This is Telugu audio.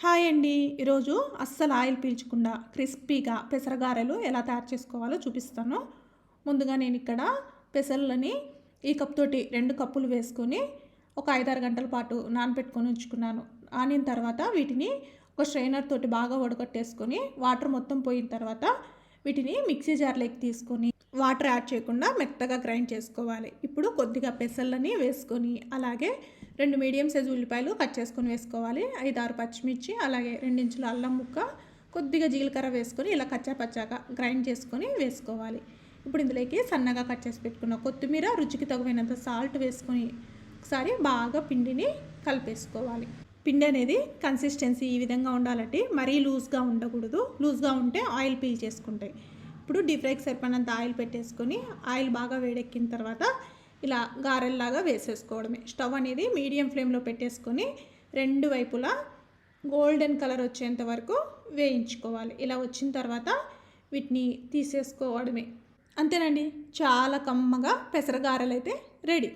హాయ్ అండి. ఈరోజు అస్సలు ఆయిల్ పీల్చకుండా క్రిస్పీగా పెసరగారెలు ఎలా తయారు చేసుకోవాలో చూపిస్తాను. ముందుగా నేను ఇక్కడ పెసర్లని ఈ కప్ తోటి 2 కప్పులు వేసుకొని ఒక 5-6 గంటల పాటు నానబెట్టుకొని ఉంచుకున్నాను. ఆనిన తర్వాత వీటిని ఒక స్ట్రైనర్ తోటి బాగా వడకట్టేసుకొని వాటర్ మొత్తం పోయిన తర్వాత వీటిని మిక్సీ జార్లోకి తీసుకొని వాటర్ యాడ్ చేయకుండా మెత్తగా గ్రైండ్ చేసుకోవాలి. ఇప్పుడు కొద్దిగా పెసర్లని వేసుకొని అలాగే 2 మీడియం సైజు ఉల్లిపాయలు కట్ చేసుకొని వేసుకోవాలి. 5-6 పచ్చిమిర్చి అలాగే 2 ఇంచుల అల్లం ముక్క, కొద్దిగా జీలకర్ర వేసుకొని ఇలా కచ్చాపచ్చాగా గ్రైండ్ చేసుకొని వేసుకోవాలి. ఇప్పుడు ఇందులోకి సన్నగా కట్ చేసి పెట్టుకున్న కొత్తిమీర, రుచికి తగినంత సాల్ట్ వేసుకొని ఒకసారి బాగా పిండిని కలిపేసుకోవాలి. పిండి అనేది కన్సిస్టెన్సీ ఈ విధంగా ఉండాలంటే మరీ లూజ్గా ఉండకూడదు. లూజ్గా ఉంటే ఆయిల్ పీల్ చేసుకుంటాయి. ఇప్పుడు డీప్ ఫ్రైకి సరిపడినంత ఆయిల్ పెట్టేసుకొని ఆయిల్ బాగా వేడెక్కిన తర్వాత ఇలా గారెల్లాగా వేసేసుకోవడమే. స్టవ్ అనేది మీడియం ఫ్లేమ్లో పెట్టేసుకొని 2 వైపులా గోల్డెన్ కలర్ వచ్చేంత వరకు వేయించుకోవాలి. ఇలా వచ్చిన తర్వాత వీటిని తీసేసుకోవడమే. అంతేనండి, చాలా కమ్మగా పెసరగారెలు అయితే రెడీ.